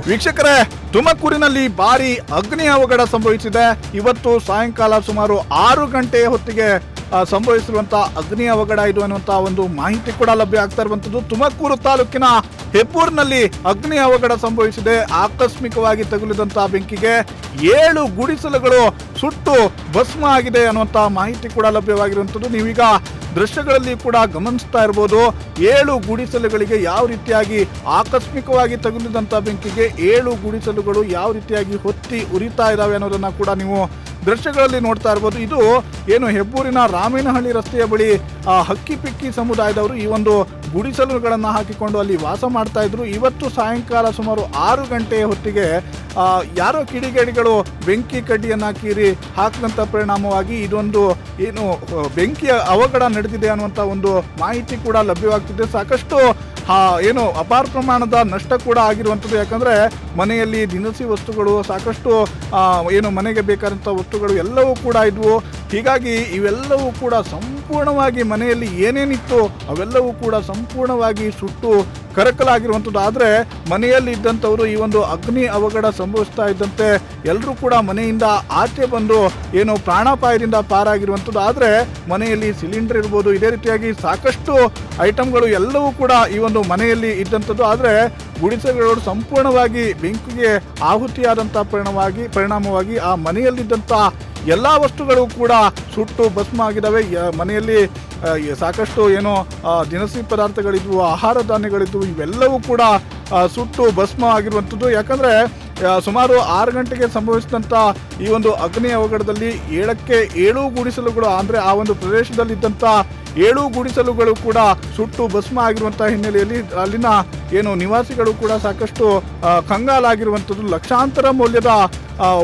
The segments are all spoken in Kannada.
ವೀಕ್ಷಕರೇ, ತುಮಕೂರಿನಲ್ಲಿ ಭಾರಿ ಅಗ್ನಿ ಅವಘಡ ಸಂಭವಿಸಿದೆ. ಇವತ್ತು ಸಾಯಂಕಾಲ ಸುಮಾರು 6 ಗಂಟೆಯ ಹೊತ್ತಿಗೆ ಸಂಭವಿಸಿರುವಂತಹ ಅಗ್ನಿ ಅವಘಡ ಇದು ಅನ್ನುವಂತಹ ಒಂದು ಮಾಹಿತಿ ಕೂಡ ಲಭ್ಯ ಆಗ್ತಾ ಇರುವಂತದ್ದು. ತುಮಕೂರು ತಾಲೂಕಿನ ಹೆಬ್ಬೂರಿನಲ್ಲಿ ಅಗ್ನಿ ಅವಘಡ ಸಂಭವಿಸಿದೆ. ಆಕಸ್ಮಿಕವಾಗಿ ತಗುಲಿದಂತಹ ಬೆಂಕಿಗೆ 7 ಗುಡಿಸಲುಗಳು ಸುಟ್ಟು ಭಸ್ಮ ಆಗಿದೆ ಅನ್ನುವಂತಹ ಮಾಹಿತಿ ಕೂಡ ಲಭ್ಯವಾಗಿರುವಂತದ್ದು. ನೀವೀಗ ದೃಶ್ಯಗಳಲ್ಲಿ ಕೂಡ ಗಮನಿಸ್ತಾ ಇರಬಹುದು. 7 ಗುಡಿಸಲುಗಳಿಗೆ ಯಾವ ರೀತಿಯಾಗಿ ಆಕಸ್ಮಿಕವಾಗಿ ತಗುಲಿದಂತಹ ಬೆಂಕಿಗೆ 7 ಗುಡಿಸಲುಗಳು ಯಾವ ರೀತಿಯಾಗಿ ಹೊತ್ತಿ ಉರಿತಾ ಇದಾವೆ ಅನ್ನೋದನ್ನ ಕೂಡ ನೀವು ದೃಶ್ಯಗಳಲ್ಲಿ ನೋಡ್ತಾ ಇರಬಹುದು. ಇದು ಏನು ಹೆಬ್ಬೂರಿನ ರಾಮೇನಹಳ್ಳಿ ರಸ್ತೆಯ ಬಳಿ ಹಕ್ಕಿಪಿಕ್ಕಿ ಸಮುದಾಯದವರು ಈ ಒಂದು ಗುಡಿಸಲುಗಳನ್ನು ಹಾಕಿಕೊಂಡು ಅಲ್ಲಿ ವಾಸ ಮಾಡ್ತಾ ಇದ್ರು. ಇವತ್ತು ಸಾಯಂಕಾಲ ಸುಮಾರು 6 ಗಂಟೆಯ ಹೊತ್ತಿಗೆ ಯಾರೋ ಕಿಡಿಗೇಡಿಗಳು ಬೆಂಕಿ ಕಡ್ಡಿಯನ್ನ ಕೀರಿ ಹಾಕಿದಂತ ಪರಿಣಾಮವಾಗಿ ಇದೊಂದು ಏನು ಬೆಂಕಿಯ ಅವಘಡ ನಡೆದಿದೆ ಅನ್ನುವಂತ ಒಂದು ಮಾಹಿತಿ ಕೂಡ ಲಭ್ಯವಾಗ್ತಿದೆ. ಸಾಕಷ್ಟು ಏನು ಅಪಾರ ಪ್ರಮಾಣದ ನಷ್ಟ ಕೂಡ ಆಗಿರುವಂಥದ್ದು. ಯಾಕಂದ್ರೆ ಮನೆಯಲ್ಲಿ ದಿನಸಿ ವಸ್ತುಗಳು ಸಾಕಷ್ಟು ಏನು ಮನೆಗೆ ಬೇಕಾದಂಥ ವಸ್ತುಗಳು ಎಲ್ಲವೂ ಕೂಡ ಇದ್ವು. ಹೀಗಾಗಿ ಇವೆಲ್ಲವೂ ಕೂಡ ಸಂಪೂರ್ಣವಾಗಿ ಮನೆಯಲ್ಲಿ ಏನೇನಿತ್ತು ಅವೆಲ್ಲವೂ ಕೂಡ ಸಂಪೂರ್ಣವಾಗಿ ಸುಟ್ಟು ಕರಕಲಾಗಿರುವಂಥದ್ದು. ಆದರೆ ಮನೆಯಲ್ಲಿ ಇದ್ದಂಥವರು ಈ ಒಂದು ಅಗ್ನಿ ಅವಘಡ ಸಂಭವಿಸ್ತಾ ಇದ್ದಂತೆ ಎಲ್ಲರೂ ಕೂಡ ಮನೆಯಿಂದ ಆಚೆ ಬಂದು ಏನು ಪ್ರಾಣಾಪಾಯದಿಂದ ಪಾರಾಗಿರುವಂಥದ್ದು. ಆದರೆ ಮನೆಯಲ್ಲಿ ಸಿಲಿಂಡರ್ ಇರ್ಬೋದು, ಇದೇ ರೀತಿಯಾಗಿ ಸಾಕಷ್ಟು ಐಟಮ್ಗಳು ಎಲ್ಲವೂ ಕೂಡ ಈ ಒಂದು ಮನೆಯಲ್ಲಿ ಇದ್ದಂಥದ್ದು. ಆದರೆ ಗುಡಿಸಲುಗಳು ಸಂಪೂರ್ಣವಾಗಿ ಬೆಂಕಿಗೆ ಆಹುತಿಯಾದಂಥ ಪರಿಣಾಮವಾಗಿ ಆ ಮನೆಯಲ್ಲಿದ್ದಂಥ ಎಲ್ಲ ವಸ್ತುಗಳು ಕೂಡ ಸುಟ್ಟು ಭಸ್ಮ ಆಗಿದ್ದಾವೆ. ಮನೆಯಲ್ಲಿ ಸಾಕಷ್ಟು ಏನೋ ದಿನಸಿ ಪದಾರ್ಥಗಳಿದ್ವು, ಆಹಾರ ಧಾನ್ಯಗಳಿದ್ವು, ಇವೆಲ್ಲವೂ ಕೂಡ ಸುಟ್ಟು ಭಸ್ಮ ಆಗಿರುವಂಥದ್ದು. ಯಾಕಂದರೆ ಸುಮಾರು 6 ಗಂಟೆಗೆ ಸಂಭವಿಸಿದಂಥ ಈ ಒಂದು ಅಗ್ನಿ ಅವಘಡದಲ್ಲಿ 7 ಗುಡಿಸಲುಗಳು ಅಂದರೆ ಆ ಒಂದು ಪ್ರದೇಶದಲ್ಲಿದ್ದಂಥ 7 ಗುಡಿಸಲುಗಳು ಕೂಡ ಸುಟ್ಟು ಭಸ್ಮ ಆಗಿರುವಂತಹ ಹಿನ್ನೆಲೆಯಲ್ಲಿ ಅಲ್ಲಿನ ಏನು ನಿವಾಸಿಗಳು ಕೂಡ ಸಾಕಷ್ಟು ಕಂಗಾಲಾಗಿರುವಂಥದ್ದು. ಲಕ್ಷಾಂತರ ಮೌಲ್ಯದ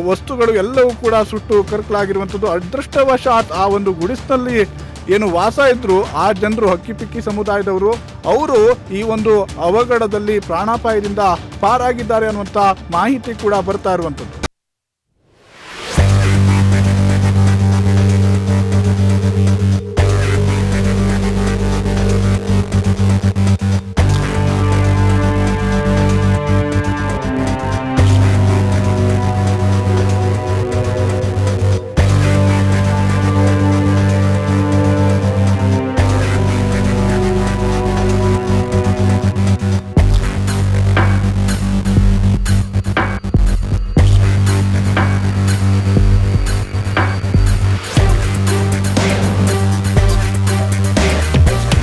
ವಸ್ತುಗಳು ಎಲ್ಲವೂ ಕೂಡ ಸುಟ್ಟು ಕರಕಲಾಗಿರುವಂಥದ್ದು. ಅದೃಷ್ಟವಶಾತ್ ಆ ಒಂದು ಗುಡಿಸಿನಲ್ಲಿ ಏನು ವಾಸ ಇದ್ರು ಆ ಜನರು ಹಕ್ಕಿಪಿಕ್ಕಿ ಸಮುದಾಯದವರು ಅವರು ಈ ಒಂದು ಅವಘಡದಲ್ಲಿ ಪ್ರಾಣಾಪಾಯದಿಂದ ಪಾರಾಗಿದ್ದಾರೆ ಅನ್ನುವಂಥ ಮಾಹಿತಿ ಕೂಡ ಬರ್ತಾ ಇರುವಂಥದ್ದು.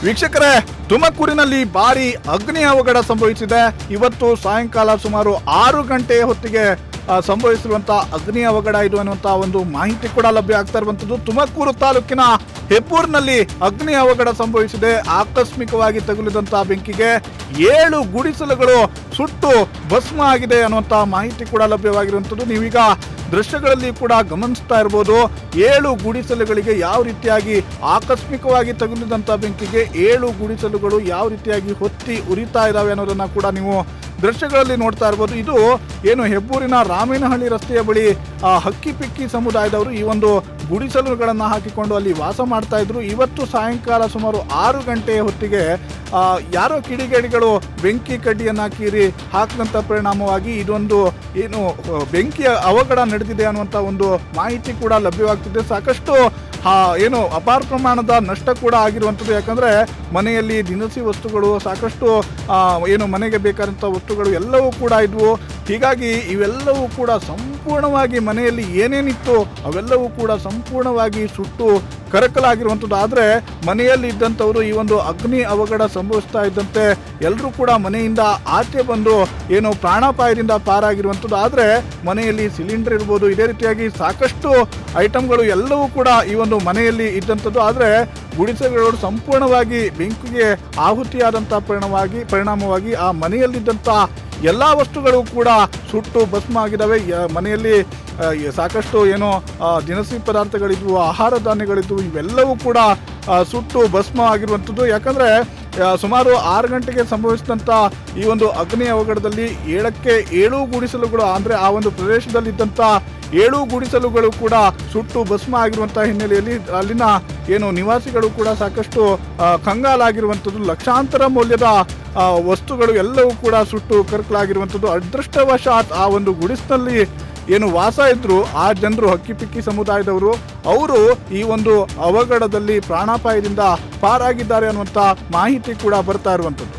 ವೀಕ್ಷಕರೇ, ತುಮಕೂರಿನಲ್ಲಿ ಭಾರಿ ಅಗ್ನಿ ಅವಘಡ ಸಂಭವಿಸಿದೆ. ಇವತ್ತು ಸಾಯಂಕಾಲ ಸುಮಾರು 6 ಗಂಟೆಯ ಹೊತ್ತಿಗೆ ಸಂಭವಿಸಿರುವಂತಹ ಅಗ್ನಿ ಅವಘಡ ಇದು ಅನ್ನುವಂತಹ ಒಂದು ಮಾಹಿತಿ ಕೂಡ ಲಭ್ಯ ಆಗ್ತಾ ಇರುವಂತದ್ದು. ತುಮಕೂರು ತಾಲೂಕಿನ ಹೆಬ್ಬೂರಿನಲ್ಲಿ ಅಗ್ನಿ ಅವಘಡ ಸಂಭವಿಸಿದೆ. ಆಕಸ್ಮಿಕವಾಗಿ ತಗುಲಿದಂತಹ ಬೆಂಕಿಗೆ 7 ಗುಡಿಸಲುಗಳು ಸುಟ್ಟು ಭಸ್ಮ ಆಗಿದೆ ಅನ್ನುವಂತಹ ಮಾಹಿತಿ ಕೂಡ ಲಭ್ಯವಾಗಿರುವಂತದ್ದು. ನೀವೀಗ ದೃಶ್ಯಗಳಲ್ಲಿ ಕೂಡ ಗಮನಿಸ್ತಾ ಇರಬಹುದು. 7 ಗುಡಿಸಲುಗಳಿಗೆ ಯಾವ ರೀತಿಯಾಗಿ ಆಕಸ್ಮಿಕವಾಗಿ ತಗುಲಿದಂತಹ ಬೆಂಕಿಗೆ 7 ಗುಡಿಸಲುಗಳು ಯಾವ ರೀತಿಯಾಗಿ ಹೊತ್ತಿ ಉರಿತಾ ಇದಾವೆ ಅನ್ನೋದನ್ನ ಕೂಡ ನೀವು ದೃಶ್ಯಗಳಲ್ಲಿ ನೋಡ್ತಾ ಇರಬಹುದು. ಇದು ಏನು ಹೆಬ್ಬೂರಿನ ರಾಮೇನಹಳ್ಳಿ ರಸ್ತೆಯ ಬಳಿ ಹಕ್ಕಿಪಿಕ್ಕಿ ಸಮುದಾಯದವರು ಈ ಒಂದು ಗುಡಿಸಲುಗಳನ್ನು ಹಾಕಿಕೊಂಡು ಅಲ್ಲಿ ವಾಸ ಮಾಡ್ತಾ ಇದ್ರು. ಇವತ್ತು ಸಾಯಂಕಾಲ ಸುಮಾರು 6 ಗಂಟೆಯ ಹೊತ್ತಿಗೆ ಯಾರೋ ಕಿಡಿಗೇಡಿಗಳು ಬೆಂಕಿ ಕಡ್ಡಿಯನ್ನ ಕೀರಿ ಹಾಕಿದಂಥ ಪರಿಣಾಮವಾಗಿ ಇದೊಂದು ಏನು ಬೆಂಕಿಯ ಅವಘಡ ನಡೆದಿದೆ ಅನ್ನುವಂಥ ಒಂದು ಮಾಹಿತಿ ಕೂಡ ಲಭ್ಯವಾಗ್ತಿದೆ. ಸಾಕಷ್ಟು ಏನು ಅಪಾರ ಪ್ರಮಾಣದ ನಷ್ಟ ಕೂಡ ಆಗಿರುವಂಥದ್ದು. ಯಾಕಂದರೆ ಮನೆಯಲ್ಲಿ ದಿನಸಿ ವಸ್ತುಗಳು ಸಾಕಷ್ಟು ಏನು ಮನೆಗೆ ಬೇಕಾದಂಥ ವಸ್ತುಗಳು ಎಲ್ಲವೂ ಕೂಡ ಇದ್ವು. ಹೀಗಾಗಿ ಇವೆಲ್ಲವೂ ಕೂಡ ಸಂಪೂರ್ಣವಾಗಿ ಮನೆಯಲ್ಲಿ ಏನೇನಿತ್ತು ಅವೆಲ್ಲವೂ ಕೂಡ ಸಂಪೂರ್ಣವಾಗಿ ಸುಟ್ಟು ಕರಕಲಾಗಿರುವಂಥದ್ದು. ಆದರೆ ಮನೆಯಲ್ಲಿ ಇದ್ದಂಥವರು ಈ ಒಂದು ಅಗ್ನಿ ಅವಘಡ ಸಂಭವಿಸ್ತಾ ಇದ್ದಂತೆ ಎಲ್ಲರೂ ಕೂಡ ಮನೆಯಿಂದ ಆಚೆ ಬಂದು ಏನು ಪ್ರಾಣಾಪಾಯದಿಂದ ಪಾರಾಗಿರುವಂಥದ್ದು. ಆದರೆ ಮನೆಯಲ್ಲಿ ಸಿಲಿಂಡರ್ ಇರ್ಬೋದು, ಇದೇ ರೀತಿಯಾಗಿ ಸಾಕಷ್ಟು ಐಟಮ್ಗಳು ಎಲ್ಲವೂ ಕೂಡ ಈ ಒಂದು ಮನೆಯಲ್ಲಿ ಇದ್ದಂಥದ್ದು. ಆದರೆ ಗುಡಿಸಲುಗಳು ಸಂಪೂರ್ಣವಾಗಿ ಬೆಂಕಿಗೆ ಆಹುತಿಯಾದಂಥ ಪರಿಣಾಮವಾಗಿ ಆ ಮನೆಯಲ್ಲಿದ್ದಂಥ ಎಲ್ಲ ವಸ್ತುಗಳು ಕೂಡ ಸುಟ್ಟು ಭಸ್ಮ ಆಗಿದ್ದಾವೆ. ಮನೆಯಲ್ಲಿ ಸಾಕಷ್ಟು ಏನೋ ದಿನಸಿ ಪದಾರ್ಥಗಳಿದ್ವು, ಆಹಾರ ಧಾನ್ಯಗಳಿದ್ವು, ಇವೆಲ್ಲವೂ ಕೂಡ ಸುಟ್ಟು ಭಸ್ಮ ಆಗಿರುವಂಥದ್ದು. ಯಾಕಂದರೆ ಸುಮಾರು 6 ಗಂಟೆಗೆ ಸಂಭವಿಸಿದಂಥ ಈ ಒಂದು ಅಗ್ನಿ ಅವಘಡದಲ್ಲಿ 7 ಗುಡಿಸಲುಗಳು ಅಂದರೆ ಆ ಒಂದು ಪ್ರದೇಶದಲ್ಲಿದ್ದಂಥ 7 ಗುಡಿಸಲುಗಳು ಕೂಡ ಸುಟ್ಟು ಭಸ್ಮ ಆಗಿರುವಂತಹ ಹಿನ್ನೆಲೆಯಲ್ಲಿ ಅಲ್ಲಿನ ಏನು ನಿವಾಸಿಗಳು ಕೂಡ ಸಾಕಷ್ಟು ಕಂಗಾಲಾಗಿರುವಂಥದ್ದು. ಲಕ್ಷಾಂತರ ಮೌಲ್ಯದ ವಸ್ತುಗಳು ಎಲ್ಲವೂ ಕೂಡ ಸುಟ್ಟು ಕರಕಲಾಗಿರುವಂಥದ್ದು. ಅದೃಷ್ಟವಶಾತ್ ಆ ಒಂದು ಗುಡಿಸಿನಲ್ಲಿ ಏನು ವಾಸ ಇದ್ರು ಆ ಜನರು ಹಕ್ಕಿಪಿಕ್ಕಿ ಸಮುದಾಯದವರು, ಅವರು ಈ ಒಂದು ಅವಘಡದಲ್ಲಿ ಪ್ರಾಣಾಪಾಯದಿಂದ ಪಾರಾಗಿದ್ದಾರೆ ಅನ್ನುವಂಥ ಮಾಹಿತಿ ಕೂಡ ಬರ್ತಾ ಇರುವಂಥದ್ದು.